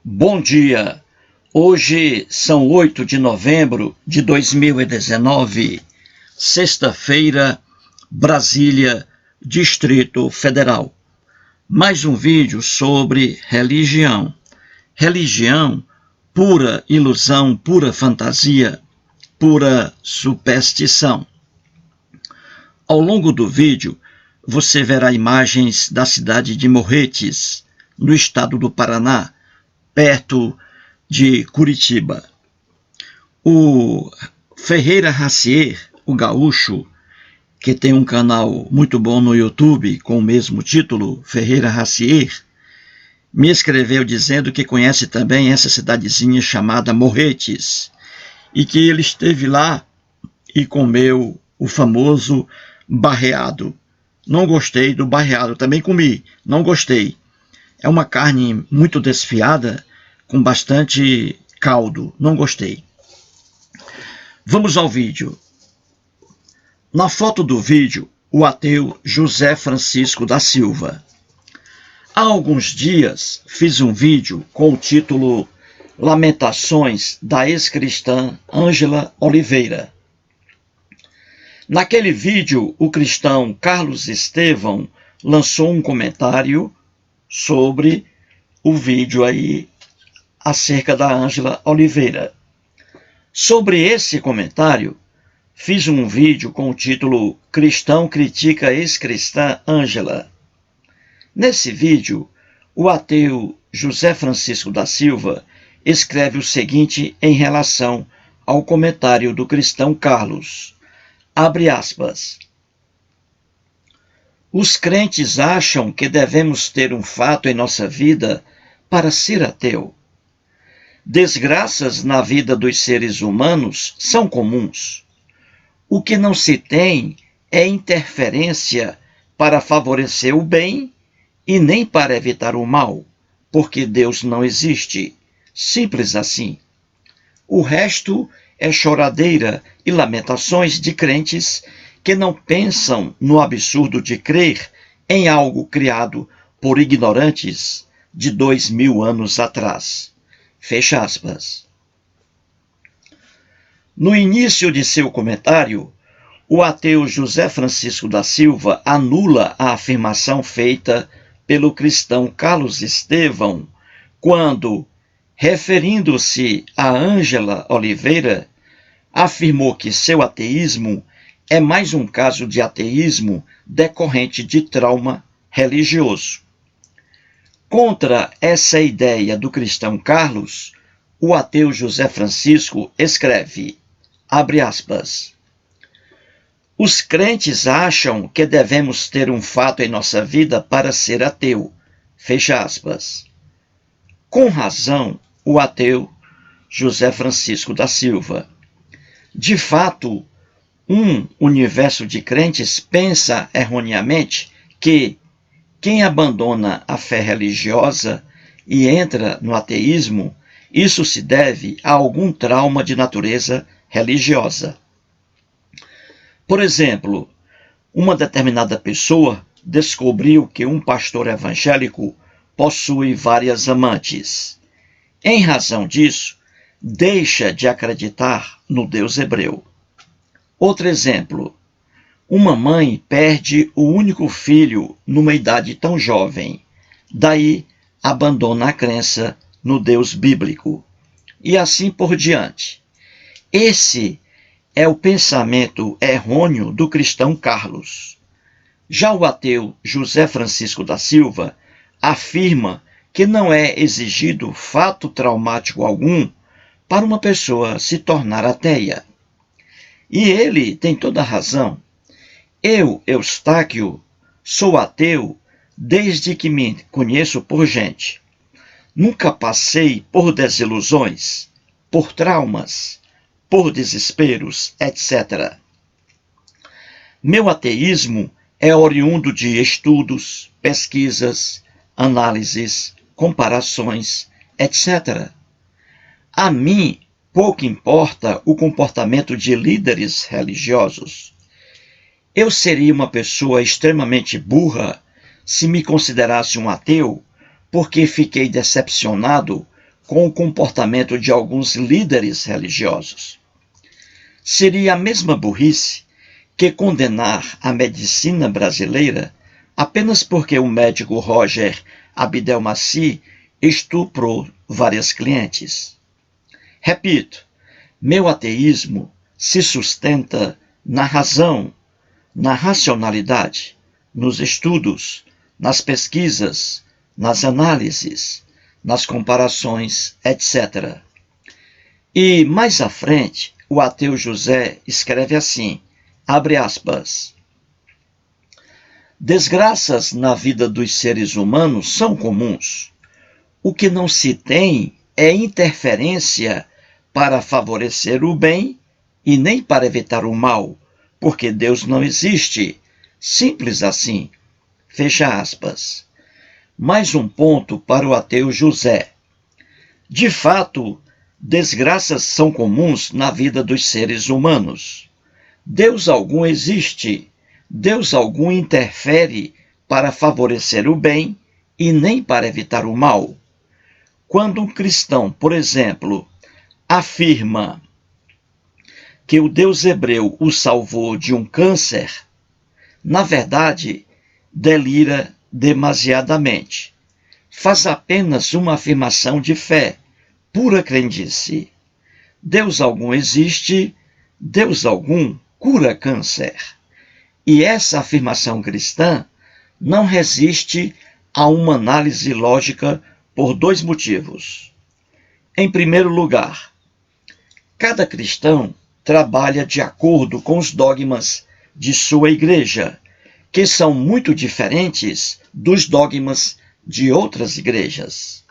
Bom dia! Hoje são 8 de novembro de 2019, sexta-feira, Brasília, Distrito Federal. Mais um vídeo sobre religião. Religião, pura ilusão, pura fantasia, pura superstição. Ao longo do vídeo, você verá imagens da cidade de Morretes, no estado do Paraná, perto de Curitiba. O Ferreira Racier, o gaúcho, que tem um canal muito bom no YouTube com o mesmo título, Ferreira Racier, me escreveu dizendo que conhece também essa cidadezinha chamada Morretes e que ele esteve lá e comeu o famoso barreado. Não gostei do barreado, também comi, não gostei. É uma carne muito desfiada, com bastante caldo, não gostei. Vamos ao vídeo. Na foto do vídeo, o ateu José Francisco da Silva. Há alguns dias fiz um vídeo com o título Lamentações da ex-cristã Ângela Oliveira. Naquele vídeo, o cristão Carlos Estevão lançou um comentário sobre o vídeo aí acerca da Ângela Oliveira. Sobre esse comentário, fiz um vídeo com o título Cristão critica ex-cristã Ângela. Nesse vídeo, o ateu José Francisco da Silva escreve o seguinte em relação ao comentário do cristão Carlos. Abre aspas. Os crentes acham que devemos ter um fato em nossa vida para ser ateu. Desgraças na vida dos seres humanos são comuns. O que não se tem é interferência para favorecer o bem e nem para evitar o mal, porque Deus não existe. Simples assim. O resto é choradeira e lamentações de crentes que não pensam no absurdo de crer em algo criado por ignorantes de 2000 anos atrás. Fecha aspas. No início de seu comentário, o ateu José Francisco da Silva anula a afirmação feita pelo cristão Carlos Estevão quando, referindo-se a Ângela Oliveira, afirmou que seu ateísmo é mais um caso de ateísmo decorrente de trauma religioso. Contra essa ideia do cristão Carlos, o ateu José Francisco escreve, abre aspas, os crentes acham que devemos ter um fato em nossa vida para ser ateu, fecha aspas. Com razão, o ateu José Francisco da Silva. De fato, um universo de crentes pensa erroneamente que quem abandona a fé religiosa e entra no ateísmo, isso se deve a algum trauma de natureza religiosa. Por exemplo, uma determinada pessoa descobriu que um pastor evangélico possui várias amantes. Em razão disso, deixa de acreditar no Deus hebreu. Outro exemplo. Uma mãe perde o único filho numa idade tão jovem. Daí, abandona a crença no Deus bíblico. E assim por diante. Esse é o pensamento errôneo do cristão Carlos. Já o ateu José Francisco da Silva afirma que não é exigido fato traumático algum para uma pessoa se tornar ateia. E ele tem toda a razão. Eu, Eustáquio, sou ateu desde que me conheço por gente. Nunca passei por desilusões, por traumas, por desesperos, etc. Meu ateísmo é oriundo de estudos, pesquisas, análises, comparações, etc. A mim pouco importa o comportamento de líderes religiosos. Eu seria uma pessoa extremamente burra se me considerasse um ateu, porque fiquei decepcionado com o comportamento de alguns líderes religiosos. Seria a mesma burrice que condenar a medicina brasileira apenas porque o médico Roger Abdelmaci estuprou várias clientes. Repito, meu ateísmo se sustenta na razão, na racionalidade, nos estudos, nas pesquisas, nas análises, nas comparações, etc. E mais à frente, o ateu José escreve assim, abre aspas, desgraças na vida dos seres humanos são comuns. O que não se tem é interferência para favorecer o bem e nem para evitar o mal, porque Deus não existe. Simples assim. Fecha aspas. Mais um ponto para o ateu José. De fato, desgraças são comuns na vida dos seres humanos. Deus algum existe, Deus algum interfere para favorecer o bem e nem para evitar o mal. Quando um cristão, por exemplo, afirma que o Deus hebreu o salvou de um câncer, na verdade, delira demasiadamente. Faz apenas uma afirmação de fé, pura crendice. Deus algum existe, Deus algum cura câncer. E essa afirmação cristã não resiste a uma análise lógica por dois motivos. Em primeiro lugar, cada cristão trabalha de acordo com os dogmas de sua igreja, que são muito diferentes dos dogmas de outras igrejas.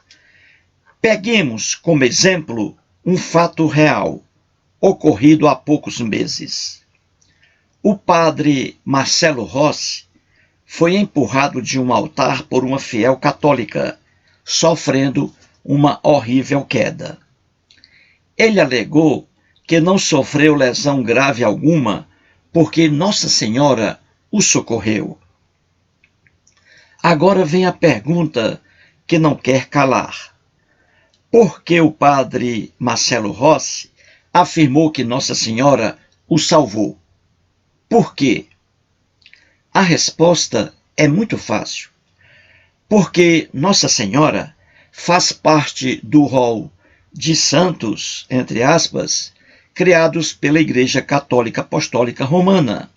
Peguemos como exemplo um fato real, ocorrido há poucos meses. O padre Marcelo Rossi foi empurrado de um altar por uma fiel católica, sofrendo uma horrível queda. Ele alegou que não sofreu lesão grave alguma, porque Nossa Senhora o socorreu. Agora vem a pergunta que não quer calar. Por que o padre Marcelo Rossi afirmou que Nossa Senhora o salvou? Por quê? A resposta é muito fácil. Porque Nossa Senhora faz parte do rol de santos, entre aspas, criados pela Igreja Católica Apostólica Romana.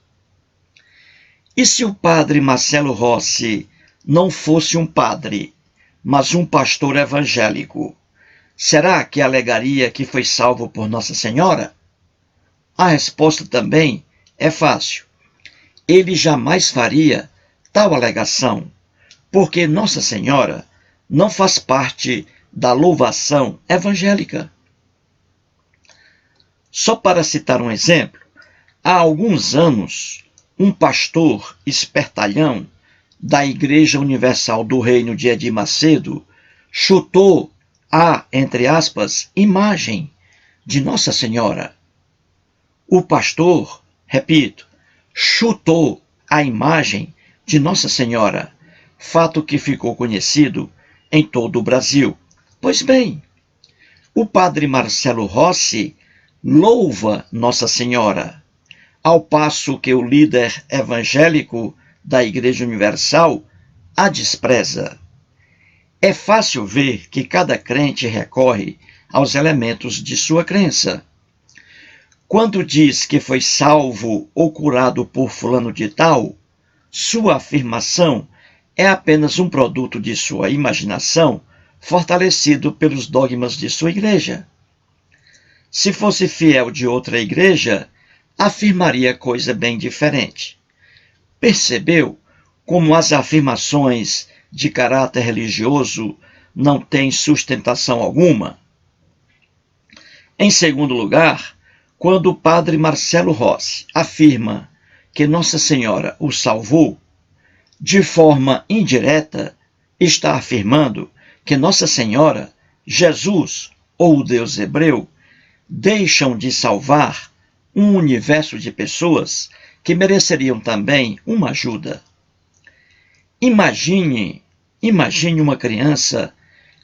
E se o padre Marcelo Rossi não fosse um padre, mas um pastor evangélico, será que alegaria que foi salvo por Nossa Senhora? A resposta também é fácil. Ele jamais faria tal alegação, porque Nossa Senhora não faz parte da louvação evangélica. Só para citar um exemplo, há alguns anos, um pastor espertalhão da Igreja Universal do Reino de Edir Macedo chutou a, entre aspas, imagem de Nossa Senhora. O pastor, repito, chutou a imagem de Nossa Senhora, fato que ficou conhecido em todo o Brasil. Pois bem, o padre Marcelo Rossi louva Nossa Senhora, ao passo que o líder evangélico da Igreja Universal a despreza. É fácil ver que cada crente recorre aos elementos de sua crença. Quando diz que foi salvo ou curado por fulano de tal, sua afirmação é apenas um produto de sua imaginação, fortalecido pelos dogmas de sua igreja. Se fosse fiel de outra igreja, afirmaria coisa bem diferente. Percebeu como as afirmações de caráter religioso não têm sustentação alguma? Em segundo lugar, quando o padre Marcelo Rossi afirma que Nossa Senhora o salvou, de forma indireta, está afirmando que Nossa Senhora, Jesus ou o Deus hebreu deixam de salvar um universo de pessoas que mereceriam também uma ajuda. Imagine uma criança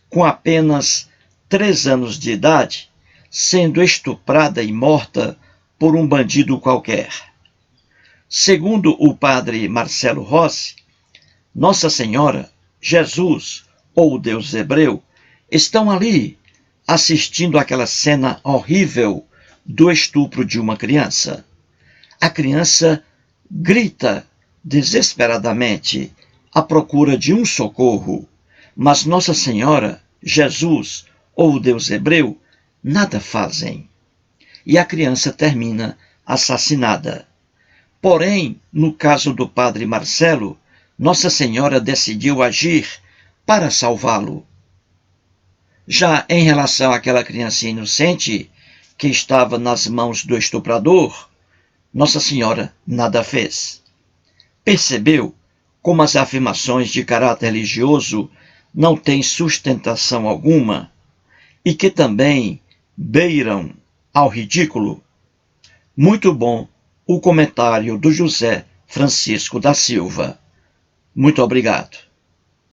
com apenas 3 anos de idade, sendo estuprada e morta por um bandido qualquer. Segundo o padre Marcelo Rossi, Nossa Senhora, Jesus ou o Deus hebreu estão ali assistindo àquela cena horrível do estupro de uma criança. A criança grita desesperadamente à procura de um socorro, mas Nossa Senhora, Jesus ou o Deus hebreu nada fazem. E a criança termina assassinada. Porém, no caso do padre Marcelo, Nossa Senhora decidiu agir para salvá-lo. Já em relação àquela criança inocente que estava nas mãos do estuprador, Nossa Senhora nada fez. Percebeu como as afirmações de caráter religioso não têm sustentação alguma e que também beiram ao ridículo? Muito bom o comentário do José Francisco da Silva. Muito obrigado.